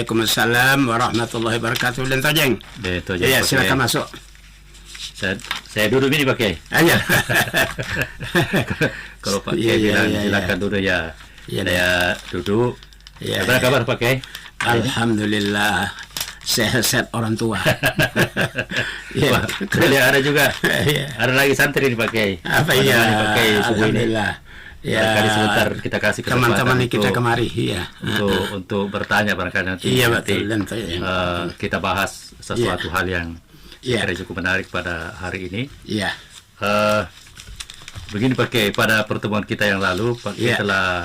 Waalaikumsalam warahmatullahi wabarakatuh. Dan Tojeng. Ya, silakan masuk. Saya duduk ini Pak Kiai. Ayo. Kalau Pak Kiai bilang silakan duduk ya. Saya duduk. Apa kabar Pak Kiai? Alhamdulillah. Sehat-sehat orang tua. Ada juga. Ada lagi santri nih Pak Kiai. Apa iya? Pak Kiai subuh ini. Ya, barangkali sebentar kita kasih kesempatan teman-teman kita kemari, untuk bertanya barangkali nanti. Iya betul. Kita bahas sesuatu hal yang kira cukup menarik pada hari ini. Iya. Begini Pak Kiai, pada pertemuan kita yang lalu Pak Kiai telah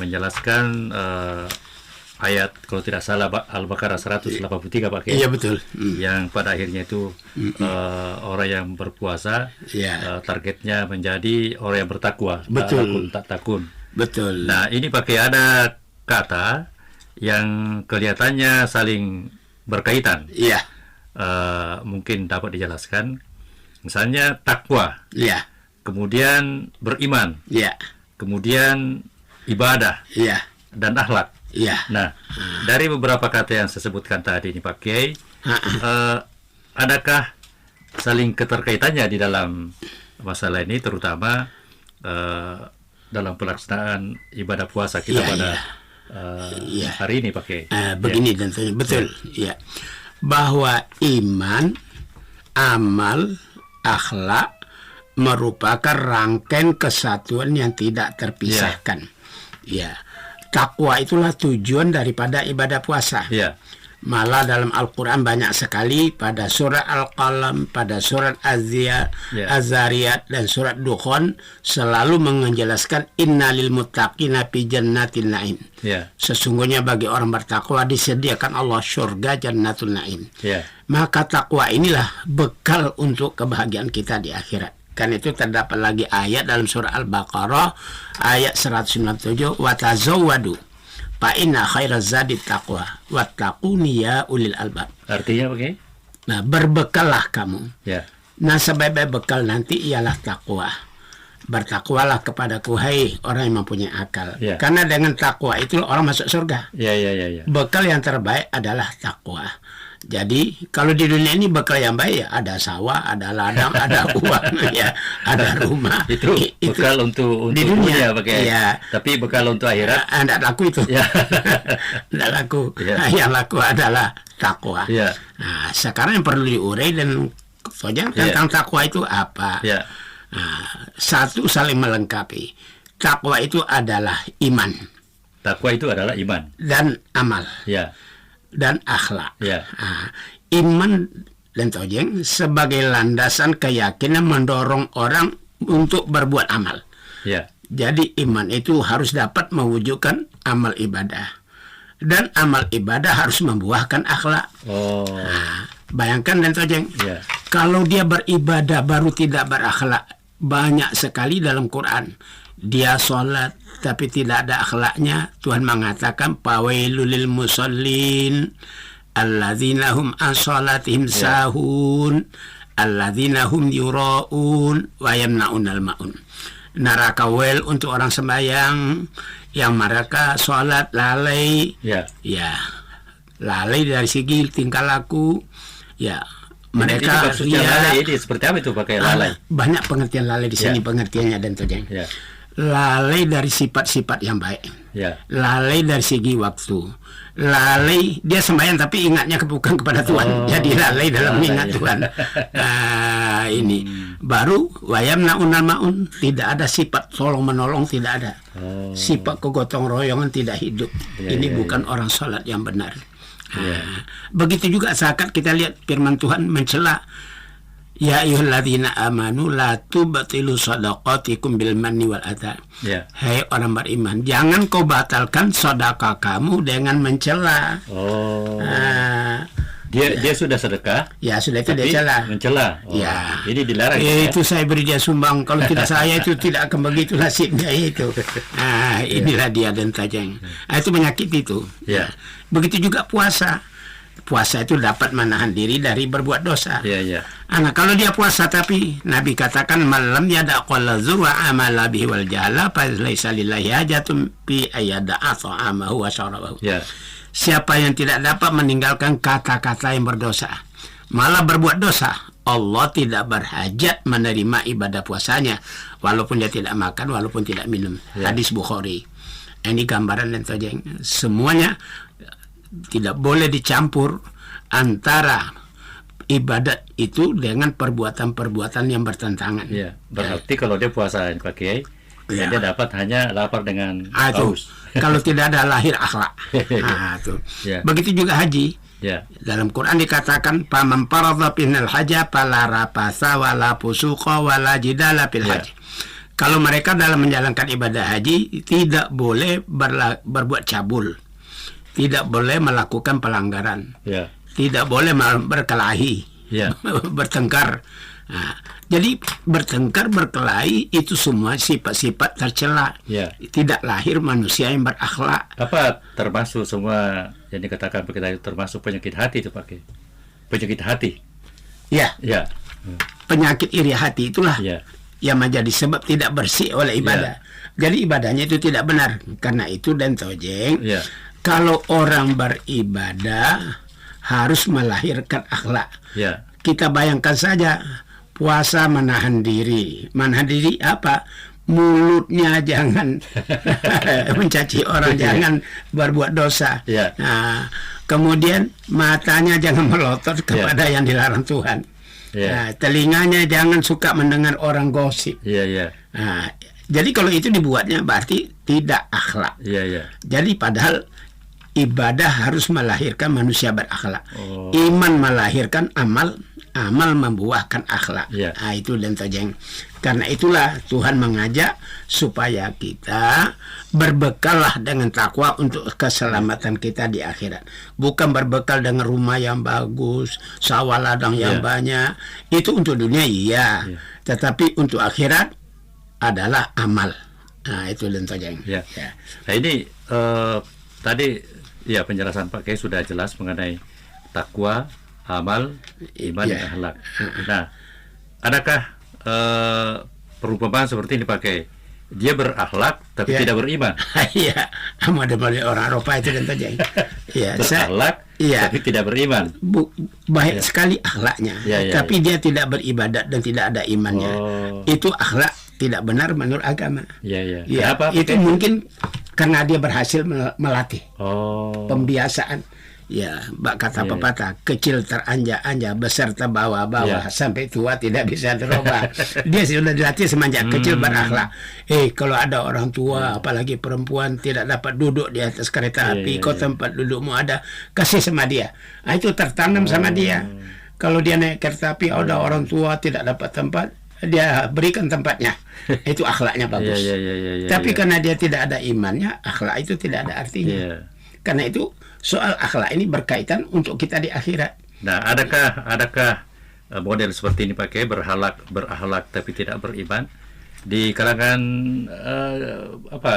menjelaskan ayat kalau tidak salah Al-Baqarah 183 Pak Kiai. Iya betul. Yang pada akhirnya itu orang yang berpuasa targetnya menjadi orang yang bertakwa. Betul. Tak takun. Betul. Nah ini Pak Kiai ada kata yang kelihatannya saling berkaitan. Iya. Mungkin dapat dijelaskan. Misalnya takwa. Iya. Kemudian beriman. Iya. Kemudian ibadah. Iya. Dan akhlak. Iya. Nah, dari beberapa kata yang saya sebutkan tadi ini Pak Kiai, adakah saling keterkaitannya di dalam masalah ini, terutama dalam pelaksanaan ibadah puasa kita pada hari ini Pak Kiai? Begini tentunya betul, ya, bahwa iman, amal, akhlak merupakan rangkaian kesatuan yang tidak terpisahkan. Ya. Takwa itulah tujuan daripada ibadah puasa. Malah dalam Al-Quran banyak sekali pada surat Al-Qalam, pada surat Az-Zariyat dan surat Dukhan selalu menjelaskan innalil muttaqina fi jannatin na'im. Sesungguhnya bagi orang bertakwa disediakan Allah surga jannatul na'im. Maka takwa inilah bekal untuk kebahagiaan kita di akhirat. Kan itu terdapat lagi ayat dalam surah Al-Baqarah ayat 197, wa tazawwadu fa inna khairaz zadi taqwa wattaquni ya ulil albab. Artinya begini? Nah, berbekallah kamu. Nah, sebaik-baik bekal nanti ialah takwa. Bertakwalah kepadaku hai orang yang mempunyai akal. Karena dengan takwa itu orang masuk surga. Bekal yang terbaik adalah takwa. Jadi kalau di dunia ini bekal yang baik ya ada sawah, ada ladang, ada uang, ya, ada rumah. Itu bekal untuk di dunia, tapi bekal untuk akhirat tidak laku itu. Tidak laku. Yang laku adalah takwa. Nah, sekarang yang perlu diurai dan tentang takwa itu apa? Nah, satu saling melengkapi. Takwa itu adalah iman. Takwa itu adalah iman dan amal. Dan akhlak. Iman dan tojeng sebagai landasan keyakinan mendorong orang untuk berbuat amal. Jadi iman itu harus dapat mewujudkan amal ibadah. Dan amal ibadah harus membuahkan akhlak. Nah, bayangkan dan tojeng, kalau dia beribadah baru tidak berakhlak, banyak sekali dalam Quran. Dia sholat tapi tidak ada akhlaknya. Tuhan mengatakan fawailul lil musallin alladzina hum an sholatihim sahun alladzina hum yuraun wa yamnaunal maun. Neraka wel untuk orang sembahyang yang mereka sholat lalai. Lalai dari segi tingkah laku. Mereka lalai ini seperti apa itu pakai lalai? Banyak pengertian lalai di sini, pengertiannya dan tojeng. Lalai dari sifat-sifat yang baik. Lalai dari segi waktu. Lalai dia sembahyang tapi ingatnya bukan kepada Tuhan. Jadi lalai dalam ingat Tuhan. Ini baru wayamna unal maun, tidak ada sifat tolong menolong, tidak ada. Sifat kegotong royongan tidak hidup. Ini bukan orang sholat yang benar. Begitu juga saat kita lihat firman Tuhan mencela, ya ayyuhalladzina amanu la tubtilu shadaqatikum bil manni wal adha. Hai orang beriman, jangan kau batalkan sedekah kamu dengan mencela. Dia sudah sedekah. Sudah itu dia mencela. Ini dilarang. Itu saya beri dia sumbang. Kalau tidak saya itu tidak akan begitu nasibnya itu. Inilah dia dan tajeng. Itu menyakiti itu. Begitu juga puasa. Puasa itu dapat menahan diri dari berbuat dosa. Nah, kalau dia puasa tapi Nabi katakan malam yada qala zur wa amala bihi wal jahala fa laisa lillahi hajatun fi ayyada ta'amahu wa syarabahu. Siapa yang tidak dapat meninggalkan kata-kata yang berdosa, malah berbuat dosa, Allah tidak berhajat menerima ibadah puasanya, walaupun dia tidak makan, walaupun tidak minum. Hadis Bukhari. Ini gambaran dan tojeng. Semuanya tidak boleh dicampur antara ibadat itu dengan perbuatan-perbuatan yang bertentangan. Ya, berarti kalau dia puasa Pak Kiai, dia dapat hanya lapar dengan haus. Kalau tidak ada lahir akhlak. Itu. Begitu juga haji. Dalam Quran dikatakan faman faradha finnal hajja fala rafasa wala fusuqa wala jidala fil hajj. Kalau mereka dalam menjalankan ibadah haji tidak boleh berbuat cabul, tidak boleh melakukan pelanggaran, tidak boleh berkelahi, bertengkar. Nah, jadi bertengkar, berkelahi itu semua sifat-sifat tercela. Tidak lahir manusia yang berakhlak. Apa termasuk semua yang dikatakan kita termasuk penyakit hati itu Pak? Penyakit hati. Penyakit iri hati itulah yang menjadi sebab tidak bersih oleh ibadah. Jadi ibadahnya itu tidak benar. Karena itu dan tojeng, kalau orang beribadah harus melahirkan akhlak. Kita bayangkan saja, puasa menahan diri. Menahan diri apa? Mulutnya jangan mencaci orang, jangan berbuat dosa. Nah, kemudian matanya jangan melotot kepada yang dilarang Tuhan. Nah, telinganya jangan suka mendengar orang gosip. Nah, jadi kalau itu dibuatnya berarti tidak akhlak. Jadi padahal ibadah harus melahirkan manusia berakhlak. Iman melahirkan amal, amal membuahkan akhlak. Nah, itu dan tojeng. Karena itulah Tuhan mengajak supaya kita berbekallah dengan takwa untuk keselamatan kita di akhirat. Bukan berbekal dengan rumah yang bagus, sawah ladang yang banyak. Itu untuk dunia tetapi untuk akhirat adalah amal. Nah, itu dan tojeng. Nah, ini tadi penjelasan Pak Kiai sudah jelas mengenai takwa, amal, iman, dan akhlak. Nah, adakah perumpamaan seperti ini Pak Kiai? Dia berakhlak tapi tidak beriman. Ada banyak orang Eropa itu dan tojeng. Berakhlak tapi tidak beriman. Baik sekali akhlaknya, tapi dia tidak beribadat dan tidak ada imannya. Itu akhlak tidak benar menurut agama. Kenapa? Itu mungkin karena dia berhasil melatih pembiasaan. Kata pepatah, kecil teranjak-anjak, besar terbawa-bawa, sampai tua tidak bisa dirubah. Dia sudah dilatih semenjak kecil berakhlak. Kalau ada orang tua, apalagi perempuan tidak dapat duduk di atas kereta api, kau tempat dudukmu ada, kasih sama dia. Nah, itu tertanam sama dia. Kalau dia naik kereta api, ada orang tua tidak dapat tempat, dia berikan tempatnya. Itu akhlaknya bagus. Tapi karena dia tidak ada imannya, akhlak itu tidak ada artinya. Karena itu soal akhlak ini berkaitan untuk kita di akhirat. Nah, adakah model seperti ini Pak Kiai, berakhlak tapi tidak beriman di kalangan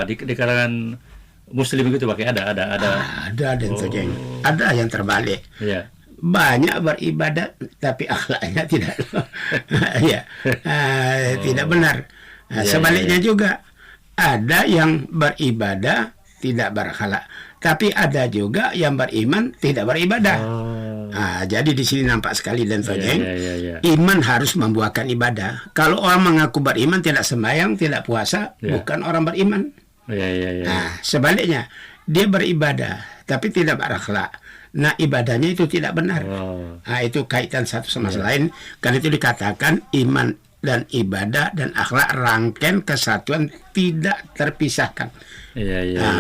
di kalangan Muslim begitu Pak Kiai? Ada dan tojeng. Ada yang terbalik. Banyak beribadat tapi akhlaknya tidak tidak benar. Sebaliknya juga ada yang beribadah tidak berakhlak, tapi ada juga yang beriman tidak beribadah. Jadi di sini nampak sekali dan tojeng. Iman harus membuahkan ibadah. Kalau orang mengaku beriman tidak sembahyang, tidak puasa, bukan orang beriman. Sebaliknya, dia beribadah tapi tidak berakhlak. Nah, ibadahnya itu tidak benar. Nah, itu kaitan satu sama lain. Karena itu dikatakan iman dan ibadah dan akhlak rangkaian kesatuan tidak terpisahkan.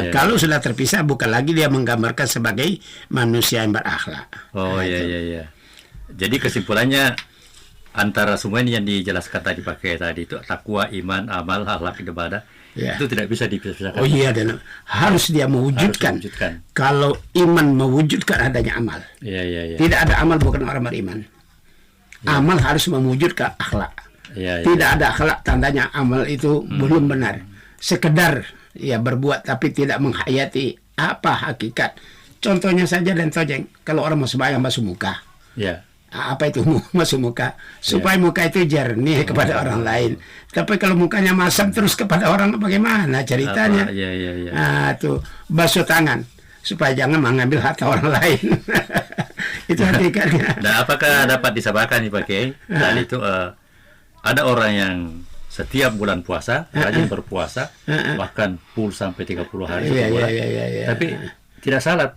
Kalau sudah terpisah, bukan lagi dia menggambarkan sebagai manusia yang berakhlak. Jadi kesimpulannya antara semua ini yang dijelaskan tadi Pak Kiai tadi itu takwa, iman, amal, akhlak, ibadah itu tidak bisa dipisahkan. Dan harus dia mewujudkan. Kalau iman mewujudkan adanya amal. Tidak ada amal bukan orang beriman. Amal harus mewujudkan akhlak. Tidak ada akhlak, tandanya amal itu belum benar. Sekedar berbuat tapi tidak menghayati apa hakikat. Contohnya saja dan tojeng, kalau orang mau sembahyang basuh muka. Apa itu basuh muka? Supaya muka itu jernih kepada orang lain. Tapi kalau mukanya masam terus kepada orang, bagaimana ceritanya? Tuh basuh tangan supaya jangan mengambil harta orang lain. Itu hakikatnya. Nah, apakah dapat disamakan nih Pak Kiai? Tadi itu ada orang yang setiap bulan puasa, rajin berpuasa, bahkan full sampai 30 hari satu bulan. Tapi tidak salat.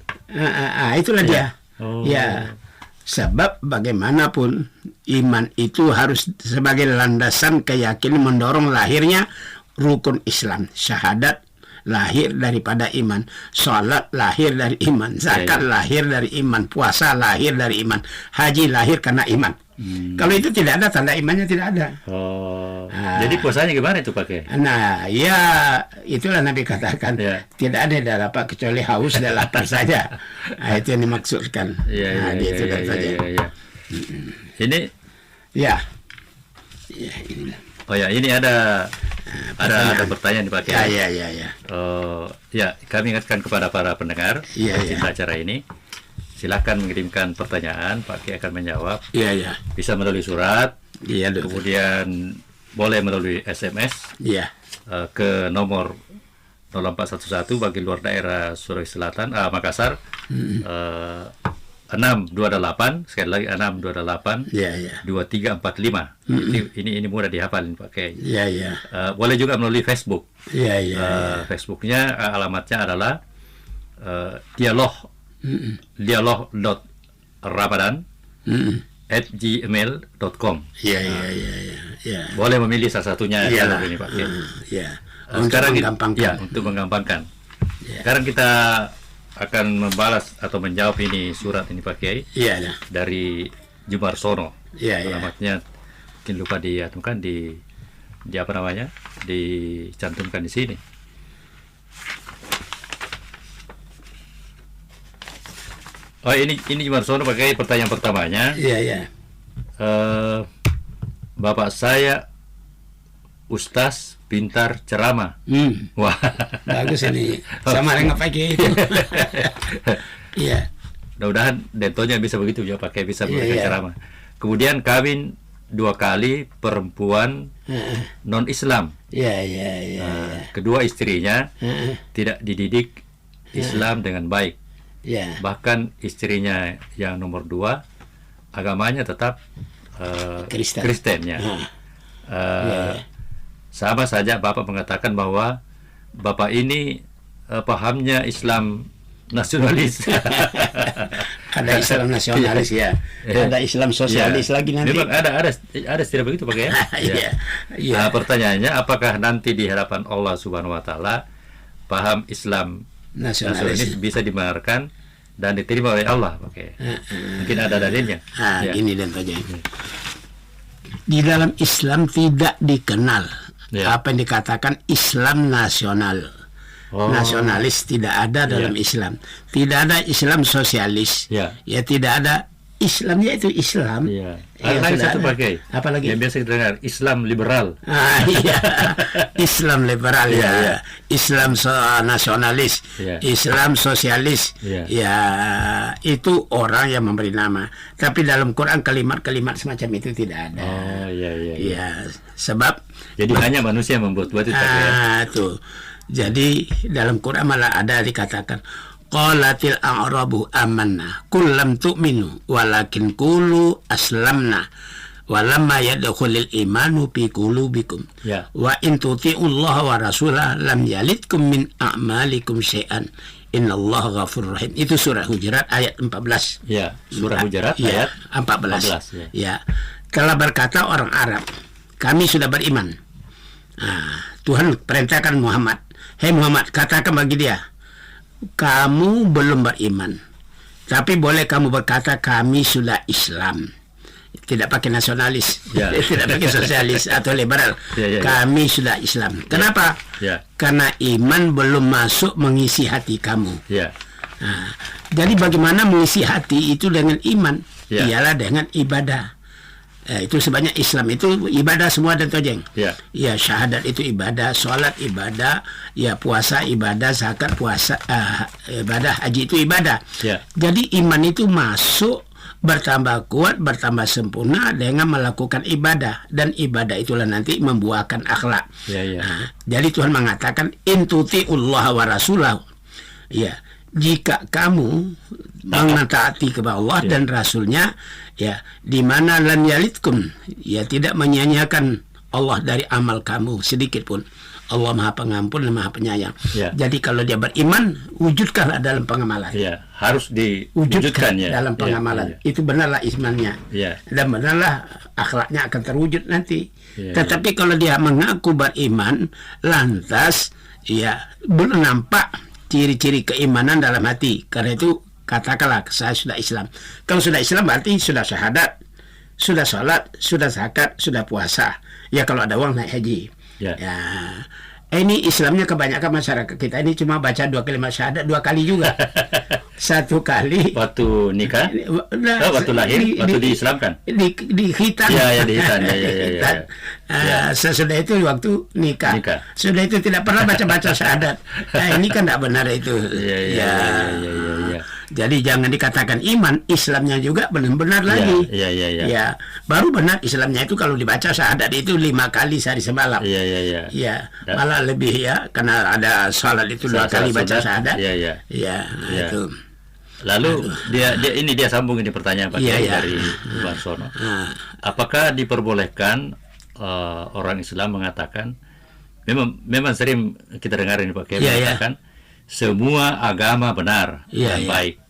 Itulah dia. Ya. Sebab bagaimanapun iman itu harus sebagai landasan keyakinan mendorong lahirnya rukun Islam. Syahadat lahir daripada iman, sholat lahir dari iman, zakat lahir dari iman, puasa lahir dari iman, haji lahir karena iman. Kalau itu tidak ada, tanda imannya tidak ada. Jadi puasanya gimana itu pakai? Nah, ya itulah Nabi katakan, tidak ada yang dapat kecuali haus dan lapar saja. Nah, itu yang dimaksudkan. Ini, inilah. Oh ya, ini ada pertanyaan nih Pak Kiai. Ya, kami ingatkan kepada para pendengar acara ini. Silakan mengirimkan pertanyaan, Pak Kiai akan menjawab. Bisa melalui surat, kemudian boleh melalui SMS ke nomor 0411 bagi luar daerah Sulawesi Selatan, Makassar, 628, sekali lagi 628 2345. Ini mudah dihafalin Pak Kiai. Boleh juga melalui Facebook. Facebooknya alamatnya adalah dialog.ramadan@gmail.com. Boleh memilih salah satunya ini Pak Kiai. Sekarang untuk menggampangkan. Sekarang kita akan membalas atau menjawab ini surat ini Pak Kiai. Dari Jumarsono. Alamatnya mungkin lupa dicantumkan di apa namanya? Dicantumkan di sini. Oh, ini Jumarsono pakai pertanyaan pertamanya. Bapak saya Ustaz pintar ceramah. Wah, bagus ini. Sama dengan pakai itu. Mudah-mudahan dentonya bisa begitu ya pakai bisa memberikan ceramah. Kemudian kawin 2 kali perempuan non Islam. Kedua istrinya tidak dididik Islam dengan baik. Bahkan istrinya yang nomor 2 agamanya tetap Kristen ya. Sama saja Bapak mengatakan bahwa Bapak ini pahamnya Islam nasionalis. Ada Islam nasionalis ada Islam sosialis lagi nanti. Memang ada istilah begitu Pak ya. Pertanyaannya, apakah nanti di hadapan Allah Subhanahu Wa Taala paham Islam nasionalis bisa dibenarkan dan diterima oleh Allah, mungkin ada dalilnya. Ini dan saja. Di dalam Islam tidak dikenal apa yang dikatakan Islam nasional. Nasionalis tidak ada dalam Islam. Tidak ada Islam sosialis. Tidak ada Islam, yaitu Islam. Ada lagi satu pakai. Apalagi yang biasa kita dengar, Islam liberal. Islam liberal Islam nasionalis, Islam sosialis. Itu orang yang memberi nama. Tapi dalam Quran kalimat-kalimat semacam itu tidak ada. Sebab jadi hanya manusia yang membuat itu. Tuh. Jadi dalam Quran malah ada dikatakan qalatil a'rabu amanna qul lam tu'minu walakin qulu aslamna walamma yadkhulul imanu fi qulubikum wa in tuti'ullaha wa rasulahu lam yalidkum min a'malikum syai'an innallaha ghafurur rahim. Itu surah Hujurat ayat 14. Surah Hujurat ayat 14. Telah berkata orang Arab, kami sudah beriman. Tuhan perintahkan Muhammad, hei Muhammad, katakan bagi dia, kamu belum beriman, tapi boleh kamu berkata kami sudah Islam. Tidak pakai nasionalis, tidak pakai sosialis atau liberal. Kami sudah Islam. Kenapa? Karena iman belum masuk mengisi hati kamu. Jadi bagaimana mengisi hati itu dengan iman? Ialah dengan ibadah. Itu sebabnya Islam itu ibadah semua dan tojeng. Syahadat itu ibadah, sholat ibadah, puasa ibadah, zakat puasa, ibadah, haji itu ibadah. Jadi iman itu masuk, bertambah kuat, bertambah sempurna dengan melakukan ibadah, dan ibadah itulah nanti membuahkan akhlak. Jadi Tuhan mengatakan intuti'ullah wa rasulahu. jika kamu mentaati kepada Allah dan Rasulnya, ya, di mana lan yalitkum, ya, tidak menyanyiakan Allah dari amal kamu sedikit pun. Allah Maha Pengampun dan Maha Penyayang. Ya. Jadi kalau dia beriman, wujudkanlah dalam pengamalan. Ya, harus diwujudkan ya dalam pengamalan. Ya. Itu benarlah imannya. Ya. Dan benarlah akhlaknya akan terwujud nanti. Ya, tetapi kalau dia mengaku beriman, lantas ya belum nampak ciri-ciri keimanan dalam hati. Karena itu katakanlah saya sudah Islam. Kalau sudah Islam berarti sudah syahadat, sudah sholat, sudah zakat, sudah puasa. Ya kalau ada uang naik haji. Ya. Ini Islamnya kebanyakan masyarakat kita ini cuma baca 2 kalimat syahadat 2 kali juga. 1 kali waktu nikah, waktu lahir, waktu diislamkan, di khitan. Ya, di khitan. Ya. Sesudah itu waktu nikah. Sudah itu tidak pernah baca syahadat. Ini kan tidak benar itu. Ya. Jadi jangan dikatakan iman, Islamnya juga benar-benar lagi. Ya, baru benar Islamnya itu kalau dibaca syahadat itu 5 kali sehari semalam. Ya, malah lebih ya, karena ada salat itu 2 kali baca syahadat. Ya, itu. Lalu dia sambung ini pertanyaan Pak dari Bang Sono. Apakah diperbolehkan orang Islam mengatakan, memang sering kita dengar ini Pak Kiai mengatakan semua agama benar dan baik.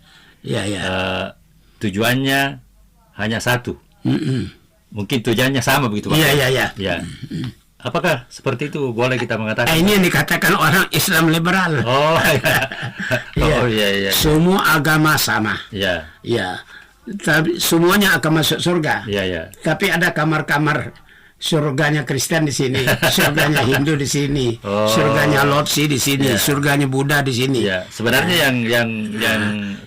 Tujuannya hanya satu. Mungkin tujuannya sama begitu Pak. Ya. Apakah seperti itu boleh kita mengatakan? Ini yang dikatakan orang Islam liberal. Iya. Semua agama sama. Ya. Tapi semuanya akan masuk surga. Tapi ada kamar-kamar surganya Kristen di sini, surganya Hindu di sini, surganya Lotsi di sini, surganya Buddha di sini. Sebenarnya yang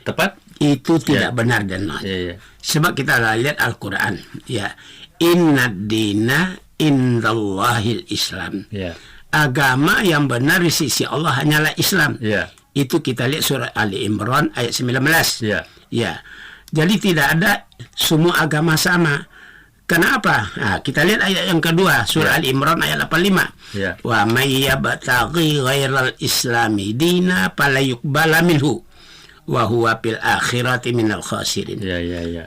tepat itu tidak benar dan sebab kita lihat Al-Quran. Inna dina indallahil Islam. Agama yang benar di sisi Allah hanyalah Islam. Itu kita lihat surah Ali Imran ayat 19. Jadi tidak ada semua agama sama. Kenapa? Kita lihat ayat yang kedua, surah Al-Imran ayat 85. Wa may yabtaghi ghairal islami dina fala yuqbala minhu wa huwa fil akhirati minal khasirin.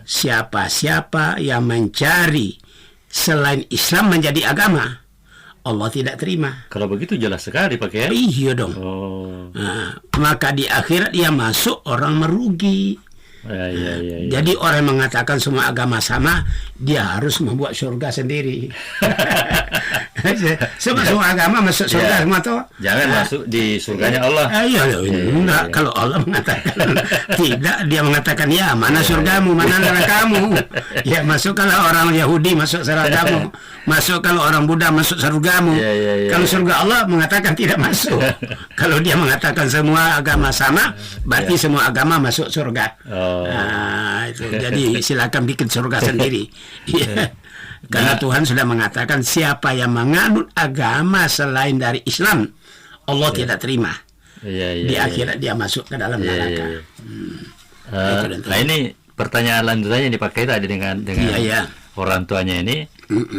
Siapa-siapa yang mencari selain Islam menjadi agama, Allah tidak terima. Kalau begitu jelas sekali Pak Kiai. Iya dong. Maka di akhirat dia masuk orang merugi. Jadi orang yang mengatakan semua agama sama, dia harus membuat surga sendiri. Semua agama masuk surga semua toh. Jangan masuk di surganya Allah. Enggak. Kalau Allah mengatakan tidak, dia mengatakan ya mana surgamu, mana nerakamu. Ya masuk kalau orang Yahudi masuk surgamu, masuk kalau orang Buddha masuk surgamu. Kalau surga Allah mengatakan tidak masuk. Kalau dia mengatakan semua agama sama, berarti semua agama masuk surga. Itu. Jadi silakan bikin surga sendiri. Karena Tuhan sudah mengatakan siapa yang menganut agama selain dari Islam, Allah tidak terima. Di akhirat dia masuk ke dalam neraka. Nah ini pertanyaan lanjutannya dipakai tadi dengan orang tuanya ini.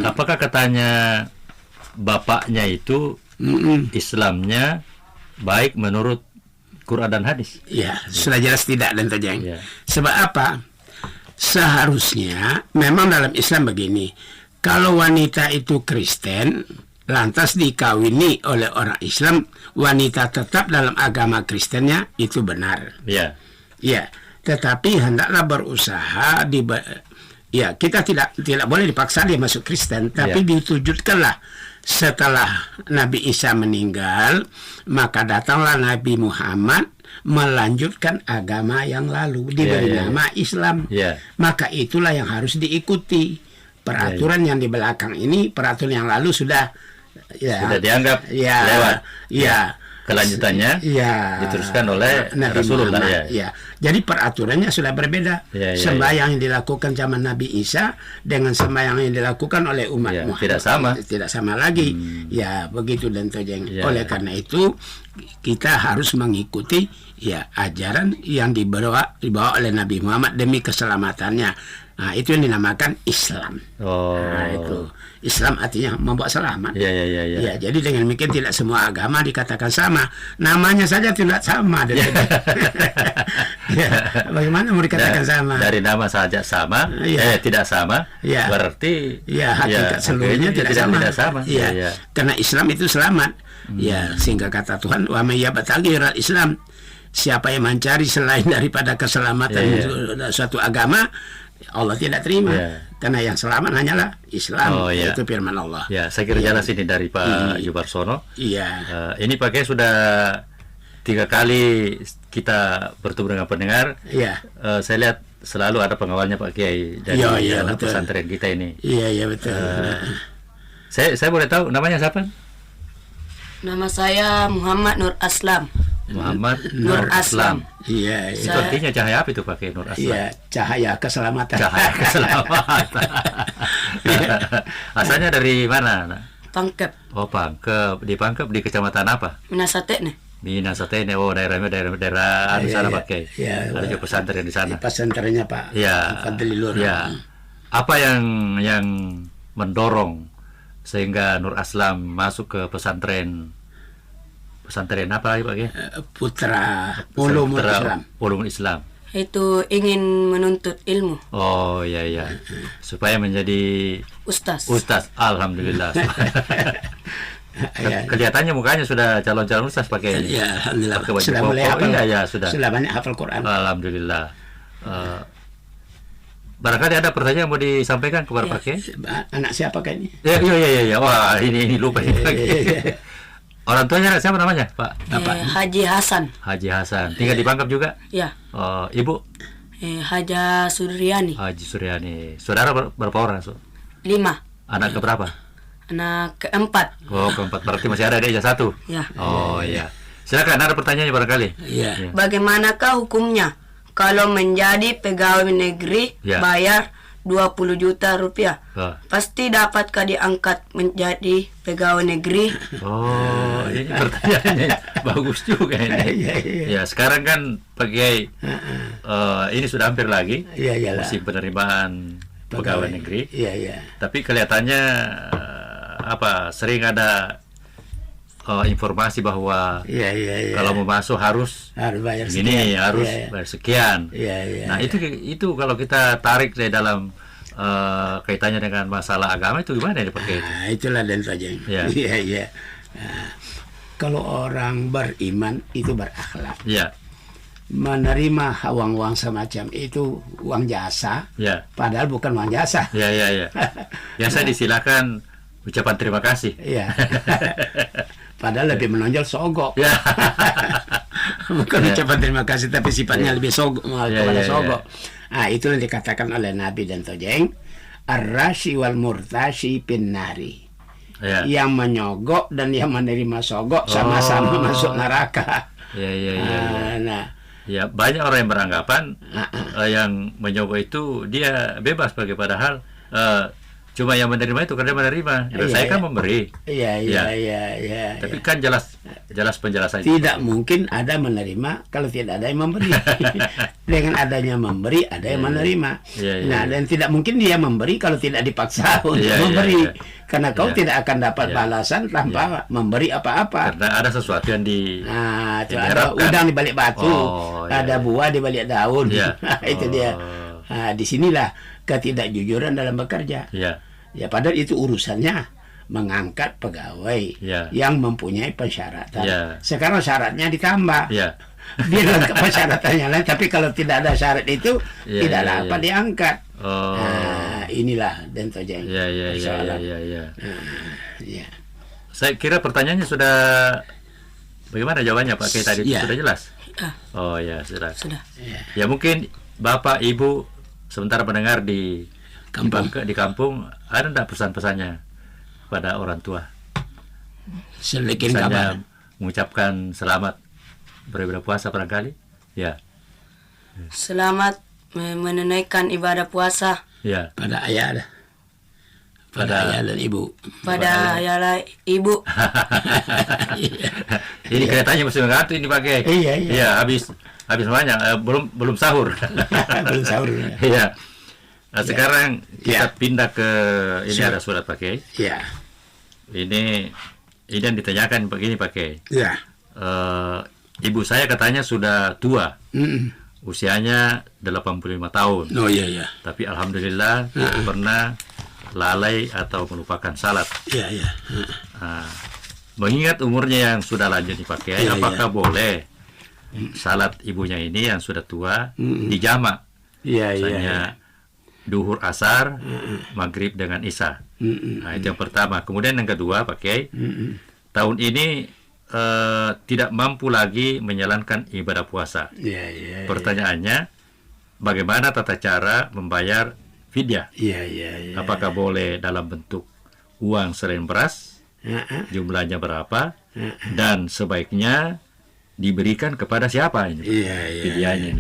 Apakah katanya bapaknya itu Islamnya baik menurut Quran dan hadis? Sudah jelas tidak dan terjang. Sebab apa? Seharusnya memang dalam Islam begini, kalau wanita itu Kristen lantas dikawini oleh orang Islam, wanita tetap dalam agama Kristennya, itu benar. Tetapi hendaklah berusaha kita tidak boleh dipaksa dia masuk Kristen, tapi diwujudkanlah. Setelah Nabi Isa meninggal, maka datanglah Nabi Muhammad melanjutkan agama yang lalu, diberi nama Islam. Maka itulah yang harus diikuti. Peraturan yang di belakang ini, peraturan yang lalu sudah dianggap lewat. Kelanjutannya diteruskan oleh Nabi Rasulullah. Jadi peraturannya sudah berbeda. Sembahyang yang dilakukan zaman Nabi Isa dengan sembahyang yang dilakukan oleh umat Muhammad tidak sama lagi. Begitu dan tojeng. Oleh karena itu kita harus mengikuti Ya, ajaran yang dibawa oleh Nabi Muhammad demi keselamatannya. Nah, itu yang dinamakan Islam. Nah, itu Islam artinya membawa selamat. Ya, jadi dengan demikian tidak semua agama dikatakan sama. Namanya saja tidak sama. Ya, bagaimana mau dikatakan sama? Dari nama saja sama, tidak sama. Ya. Berarti hakikat seluruhnya tidak sama. Ya. Karena Islam itu selamat. Ya, sehingga kata Tuhan, wa may yabtaghi ghairal Islam, siapa yang mencari selain daripada keselamatan suatu agama, Allah tidak terima. Karena yang selamat hanyalah Islam. Itu firman Allah. Ya, saya kira jelas ini dari Pak Jubarsono. Ini pakai sudah 3 kali kita bertemu dengan pendengar. Saya lihat selalu ada pengawalnya Pak Kiai dari pesantren kita ini. Iya, betul. Saya boleh tahu namanya siapa? Nama saya Muhammad Nur Aslam. Muhammad Nur Aslam. Iya. Itu artinya cahaya apa itu pakai Nur Aslam? Iya, cahaya keselamatan. Cahaya keselamatan. Asalnya dari mana? Pangkep. Oh, Pangkep. Di Pangkep di kecamatan apa? Minasatene. Minasatene. Oh, daerah sana pakai. Iya. Ada juga pesantren di sana. Pesantrennya Pak. Iya. Fadlilur. Iya. Apa yang mendorong sehingga Nur Aslam masuk ke pesantren apa lagi Pak ya? Putra Ulumul Islam. Itu ingin menuntut ilmu. Oh iya. Supaya menjadi Ustaz. Alhamdulillah. Kelihatannya mukanya sudah calon ustaz pakai ini. Ya, alhamdulillah. Sudah mulai hafal. Sudah. Sudah banyak hafal Quran. Alhamdulillah. Barangkali ada pertanyaan yang mau disampaikan kepada Pak Kiai? Anak siapa kayaknya? Iya. Wah, ini lupa ini. Orang tuanya siapa namanya, Pak? Haji Hasan. Haji Hasan. Tinggal di Pangkep juga? Iya. Ibu? Haja Suryani. Haji Suryani. Saudara berapa orang? 5. Anak keberapa? Anak keempat. Oh, keempat. Berarti masih ada dia 1? Ya. Oh, iya. Silakan, ada pertanyaannya barangkali. Iya. Bagaimanakah hukumnya kalau menjadi pegawai negeri bayar 20 juta rupiah? Pasti dapatkah diangkat menjadi pegawai negeri? Oh, ini pertanyaannya bagus juga ini. Ya, sekarang kan pakai ini sudah hampir lagi musim penerimaan pegawai negeri. Tapi kelihatannya sering ada informasi bahwa kalau mau masuk harus bayar sekian. Bayar sekian. Nah, itu kalau kita tarik dari dalam kaitannya dengan masalah agama itu gimana dipakai itu? Itulah dan saja. Iya. Kalau orang beriman itu berakhlak. Menerima uang semacam itu uang jasa. Padahal bukan uang jasa. Biasa disilakan ucapan terima kasih. Padahal lebih menonjol sogok. Bukan ucapan terima kasih, tapi sifatnya lebih sogok kepada sogok. Nah, itu yang dikatakan oleh Nabi dan Tojeng, ar-rashi wal murtashi pinnari. Yang menyogok dan yang menerima sogok sama-sama masuk neraka. Nah, banyak orang yang beranggapan yang menyogok itu dia bebas bagi padahal cuma yang menerima itu karena menerima. Saya kan memberi. Tapi kan jelas penjelasan. Tidak mungkin ada menerima kalau tidak ada yang memberi. Dengan adanya memberi, ada yang menerima. Dan tidak mungkin dia memberi kalau tidak dipaksa untuk memberi. Karena kau tidak akan dapat balasan tanpa memberi apa-apa. Karena ada sesuatu yang ada udang di balik batu, ada buah di balik daun. Itu dia. Disinilah ketidakjujuran dalam bekerja. Padahal itu urusannya mengangkat pegawai yang mempunyai persyaratan. Sekarang syaratnya ditambah. Biar lengkap persyaratannya lain, tapi kalau tidak ada syarat itu tidak dapat diangkat. Inilah dan Tojeng. Saya kira pertanyaannya sudah bagaimana jawabannya Pak Kiai tadi sudah jelas. Oh ya sudah. Ya mungkin Bapak Ibu sementara pendengar di kampung ada enggak pesan-pesannya pada orang tua? Sedikit kabar. Mengucapkan selamat beribadah puasa barangkali. Selamat menunaikan ibadah puasa. Pada ayah ada. pada ayah dan ibu. Pada ayah dan ibu. Ini keretanya masih mengantuk ini pakai. Iya. Iya, habis banyak, belum sahur. Belum sahur. Iya. Nah, sekarang kita pindah ke ini ada surat pakai. Iya. Ini yang ditanyakan begini pakai. Iya. Ibu saya katanya sudah tua. Usianya 85 tahun. Oh iya. Tapi alhamdulillah tidak pernah lalai atau melupakan salat. Iya. Mengingat umurnya yang sudah lanjut dipakai, apakah boleh salat ibunya ini yang sudah tua dijamak? Misalnya duhur asar, maghrib dengan isya. Nah, itu yang pertama. Kemudian yang kedua pakai tahun ini tidak mampu lagi menjalankan ibadah puasa. Pertanyaannya, bagaimana tata cara membayar fidyah? Apakah boleh dalam bentuk uang selain beras? Jumlahnya berapa? Dan sebaiknya diberikan kepada siapa ini? Fidyahnya.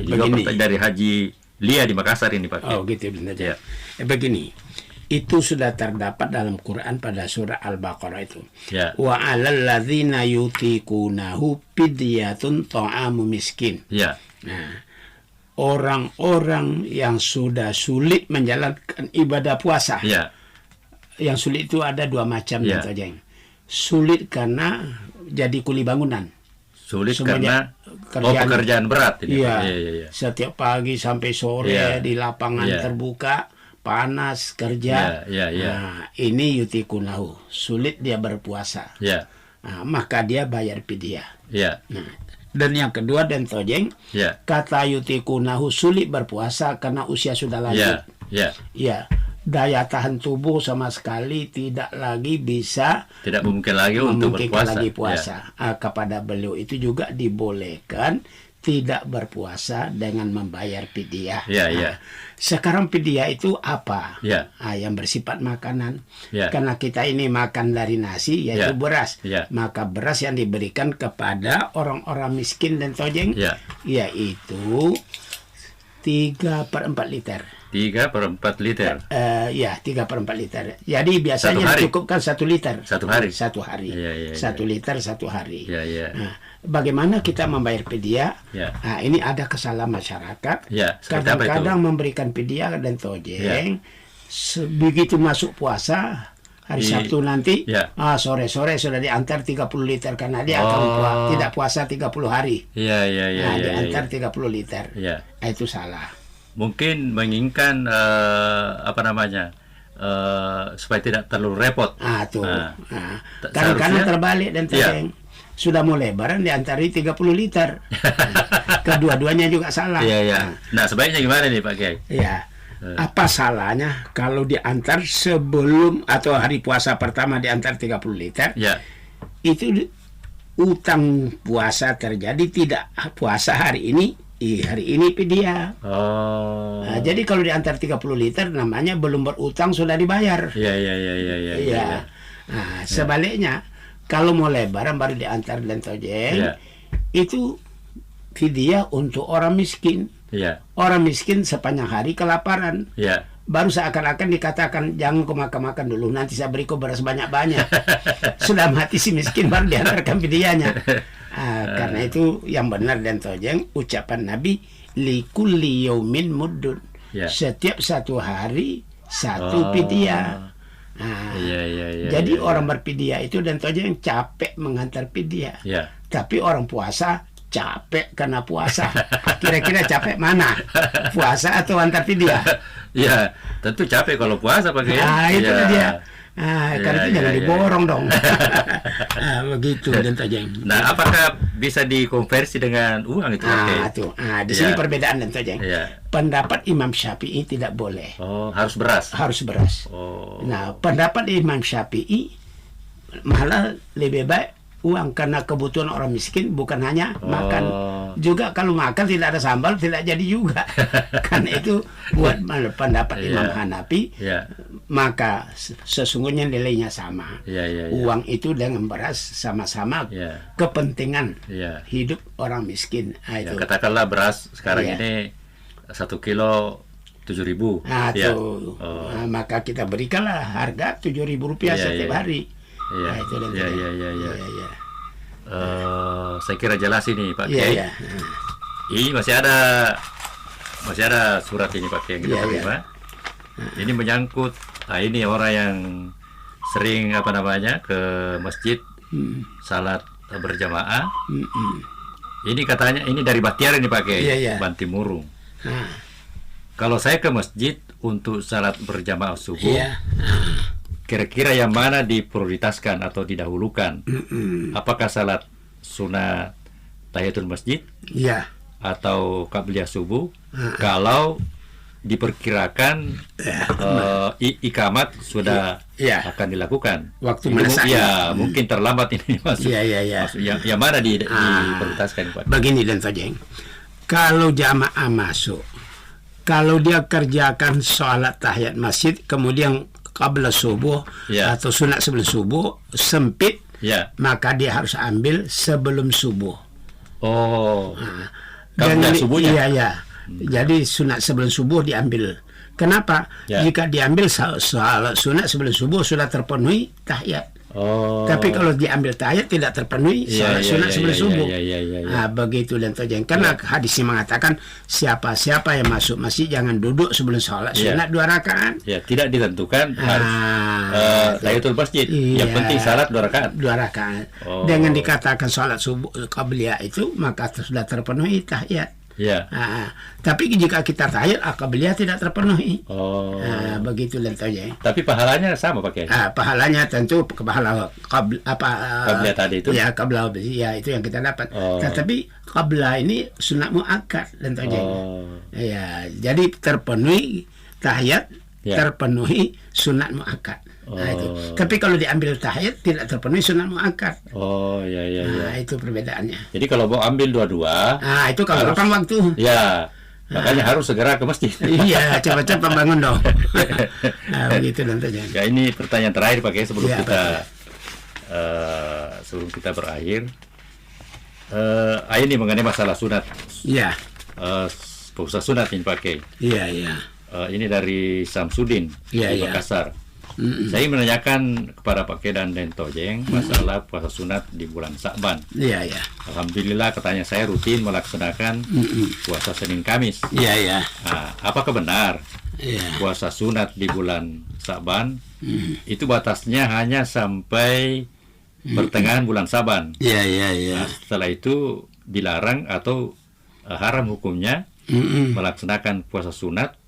Juga dari Haji Lia di Makassar ini Pak. Oh gitu benar ya. Begini. Itu sudah terdapat dalam Quran pada surah Al-Baqarah itu. Wa 'alal ladzina yutiqunahu fidyatun ta'amu miskin. Nah, orang-orang yang sudah sulit menjalankan ibadah puasa. Yang sulit itu ada dua macam saja. Sulit karena jadi kuli bangunan. Sulit karena pekerjaan berat ini. Setiap pagi sampai sore di lapangan terbuka. Panas kerja. Nah, ini yutikunahu, sulit dia berpuasa. Nah, maka dia bayar fidyah. Nah, dan yang kedua dan tojeng, kata yutikunahu sulit berpuasa karena usia sudah lanjut. Daya tahan tubuh sama sekali tidak mungkin lagi untuk puasa. Kepada beliau itu juga dibolehkan tidak berpuasa dengan membayar fidyah. Sekarang fidyah itu apa? Yang bersifat makanan. Karena kita ini makan dari nasi, yaitu beras. Maka beras yang diberikan kepada orang-orang miskin dan tojeng, yaitu 3/4 liter. 3/4 liter. 3/4 liter. Jadi biasanya cukupkan 1 liter. Satu hari. 1 liter 1 hari. Nah, bagaimana kita membayar fidyah? Nah, ini ada kesalahan masyarakat. Kadang-kadang memberikan fidyah dan tojeng. Begitu masuk puasa hari Sabtu nanti, sore-sore sudah diantar 30 liter karena dia akan tidak puasa 30 hari. Diantar 30 liter. Itu salah. Mungkin menginginkan supaya tidak terlalu repot. Kadang-kadang terbalik dan sudah mau lebaran diantari 30 liter. Kedua-duanya juga salah. Nah, sebaiknya gimana nih Pak Kiai? Apa salahnya kalau diantar sebelum atau hari puasa pertama diantar 30 liter? Itu utang puasa terjadi, tidak puasa hari ini fidyah. Nah, jadi kalau diantar 30 liter namanya belum berutang, sudah dibayar. Nah, sebaliknya kalau mau lebaran baru diantar dan tojeng, itu fidyah untuk orang miskin. Orang miskin sepanjang hari kelaparan. Baru seakan-akan dikatakan jangan kau makan-makan dulu, nanti saya beri kau beras banyak-banyak. Sudah mati si miskin baru diantarkan fidyahnya. Karena itu yang benar dan tojeng ucapan Nabi, likulli yaumin muddun. Setiap satu hari satu fidyah. Jadi orang berfidyah itu dan tojeng capek mengantar fidyah. Tapi orang puasa capek karena puasa. Kira-kira capek mana? Puasa atau antar fidyah? Tentu capek kalau puasa Pak Kiai. Itu dia. Karena itu jangan diborong dong. Begitu dan tojeng. Nah, apakah bisa dikonversi dengan uang itu? Di sini perbedaan dan tojeng. Pendapat Imam Syafi'i tidak boleh. Harus beras. Harus beras. Nah, pendapat Imam Syafi'i malah lebih baik uang, karena kebutuhan orang miskin bukan hanya makan, juga kalau makan tidak ada sambal tidak jadi juga. Karena itu buat pendapat Imam Hanafi, maka sesungguhnya nilainya sama. Uang itu dengan beras sama-sama kepentingan hidup orang miskin. Katakanlah beras sekarang ini 1 kilo 7.000. Nah, tuh. Nah, maka kita berikanlah harga Rp7.000 setiap hari. Iya. Nah, itu Iya. Saya kira jelas ini Pak Kiai. Ini masih ada surat ini Pak Kiai yang kita terima. Ini menyangkut ini orang yang sering ke masjid salat berjamaah. Ini katanya ini dari Batiar ini Pak Kiai, Bantimurung. Kalau saya ke masjid untuk salat berjamaah subuh, kira-kira yang mana diprioritaskan atau didahulukan? Apakah salat sunat tahiyatul masjid? Atau qabliyah subuh? Kalau diperkirakan ikamat sudah akan dilakukan. Waktu mana mungkin terlambat ini masuk. Yang mana diprioritaskan Pak? Begini dan Tojeng. Kalau jamaah masuk, kalau dia kerjakan sholat tahiyat masjid, kemudian qabla subuh atau sunat sebelum subuh sempit, maka dia harus ambil sebelum subuh. Qabla subuhnya. Jadi sunat sebelum subuh diambil. Kenapa? Jika diambil sunat sebelum subuh sudah terpenuhi tahiyat. Tapi kalau diambil tahiyat tidak terpenuhi sunat sebelum subuh. Begitu dan Tojeng. Karena hadisnya mengatakan siapa yang masuk masjid jangan duduk sebelum sholat sunat 2 rakaat. Tidak ditentukan harus tahiyatul masjid. Yang penting salat 2 rakaat. 2 rakaat. Dengan dikatakan sholat subuh qabliyah itu maka sudah terpenuhi tahiyat. Tapi jika kita tahiyat qabliyah tidak terpenuhi. Begitu dan Tojeng. Tapi pahalanya sama Pak Kiai. Pahalanya tentu pahala qabliyah tadi itu. Qabla itu yang kita dapat. Tetapi qabla ini sunat muakkad dan Tojeng. Jadi terpenuhi tahiyat, terpenuhi sunat muakkad. Itu. Tapi kalau diambil tahiyat tidak terpenuhi sunat muakkad. Itu perbedaannya. Jadi kalau mau ambil dua-dua, itu kalau kapan waktu. Makanya harus segera ke masjid. Cepat-cepat bangun dong. Begitu nantinya. Ini pertanyaan terakhir Pak Kiai sebelum kita berakhir. Ini mengenai masalah sunat. Puasa sunat ini Pak Kiai. Ini dari Samsudin di Makassar. Saya menanyakan kepada Pak Kiai dan Tojeng masalah puasa sunat di bulan Sa'ban. Alhamdulillah katanya saya rutin melaksanakan puasa Senin Kamis. Apakah benar puasa sunat di bulan Sa'ban itu batasnya hanya sampai pertengahan bulan Sa'ban? Setelah itu dilarang atau haram hukumnya melaksanakan puasa sunat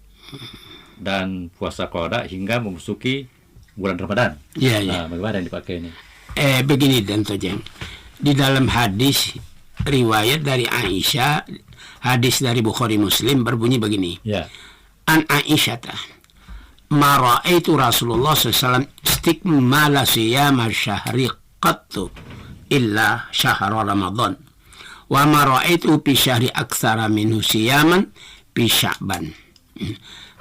dan puasa qada hingga memasuki bulan Ramadan. Bagaimana yang dipakai ini? Begini dan Tojeng. Di dalam hadis riwayat dari Aisyah, hadis dari Bukhari Muslim berbunyi begini. An Aisyata, ma ra'aitu Rasulullah SAW istikmala siyama syahri qattu illa syahra Ramadan. Wa ma ra'aitu fi syahri aktsara minhu siyaman fi Sya'ban.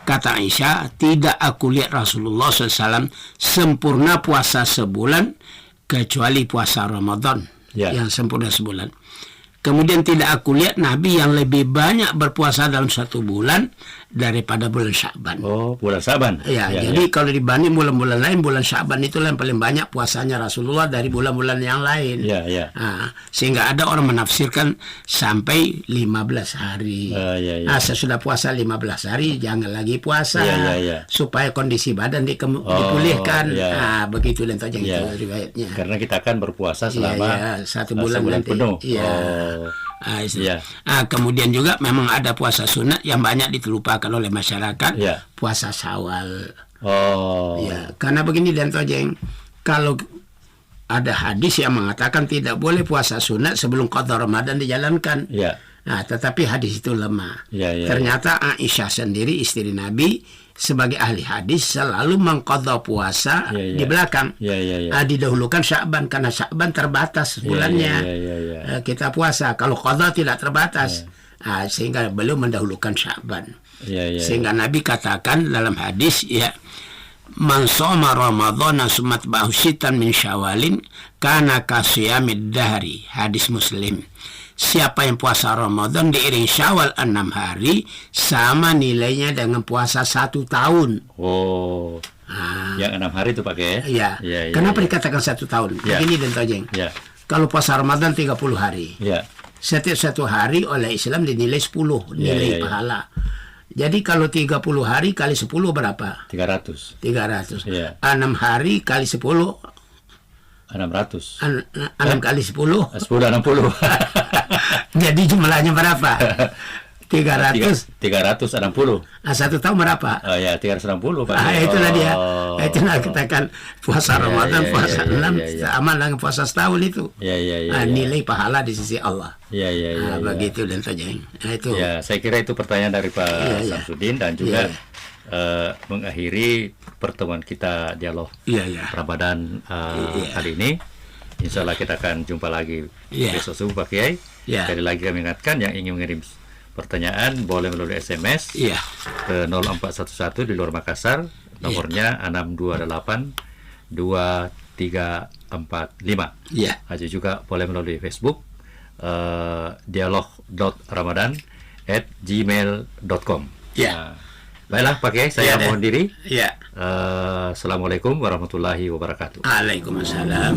Kata Aisyah, tidak aku lihat Rasulullah SAW sempurna puasa sebulan kecuali puasa Ramadan yang sempurna sebulan. Kemudian tidak aku lihat Nabi yang lebih banyak berpuasa dalam 1 bulan daripada bulan Sya'ban. Bulan Sya'ban. Jadi kalau dibanding bulan-bulan lain, bulan Sya'ban itu yang paling banyak puasanya Rasulullah dari bulan-bulan yang lain. Sehingga ada orang menafsirkan sampai 15 hari. Sesudah puasa 15 hari jangan lagi puasa supaya kondisi badan dipulihkan. Begitu dan Tojeng itu riwayatnya. Karena kita akan berpuasa selama 1 bulan nanti. penuh. Kemudian juga memang ada puasa sunat yang banyak diterlupakan oleh masyarakat, puasa Syawal. Karena begini dan Tojeng, kalau ada hadis yang mengatakan tidak boleh puasa sunat sebelum qada Ramadan dijalankan. Tetapi hadis itu lemah. Ternyata Aisyah sendiri istri Nabi sebagai ahli hadis selalu mengqadha puasa di belakang. Didahulukan Sya'ban karena Sya'ban terbatas bulannya. Kita puasa kalau qadha tidak terbatas. Sehingga beliau mendahulukan Sya'ban. Sehingga Nabi katakan dalam hadis man shoma ramadhana sumat ba'u sitan min syawalin kana kasiyamid dahri. Hadis Muslim. siapa yang puasa Ramadan diiring Syawal 6 hari sama nilainya dengan puasa 1 tahun. Oh. Yang 6 hari itu pakai ya? Iya. Kenapa dikatakan 1 tahun? Begini dan Tojeng. Kalau puasa Ramadan 30 hari. Setiap 1 hari oleh Islam dinilai 10 nilai pahala. Jadi kalau 30 hari kali 10 berapa? 300. 6 hari kali 10 600. 6 kali 10 60. Jadi jumlahnya berapa? 360. 1 tahun berapa? Oh ya, 360 Pak. Itulah dia. Itulah kita kan puasa Ramadan, puasa 6 sama dengan puasa setahun itu. Nilai pahala di sisi Allah. Begitu dan saja. Itu. Ya, saya kira itu pertanyaan dari Pak Samsudin dan juga mengakhiri pertemuan kita dialog Ramadan kali ini. Insya Allah kita akan jumpa lagi besok subuh Pak Kiai. Sekali lagi kami ingatkan yang ingin mengirim pertanyaan boleh melalui SMS ke 0411 di luar Makassar, nomornya 628 2345. Aja juga boleh melalui Facebook dialog.ramadan@gmail.com. Baiklah Pak Kiai, saya mohon diri. Assalamualaikum warahmatullahi wabarakatuh. Waalaikumsalam.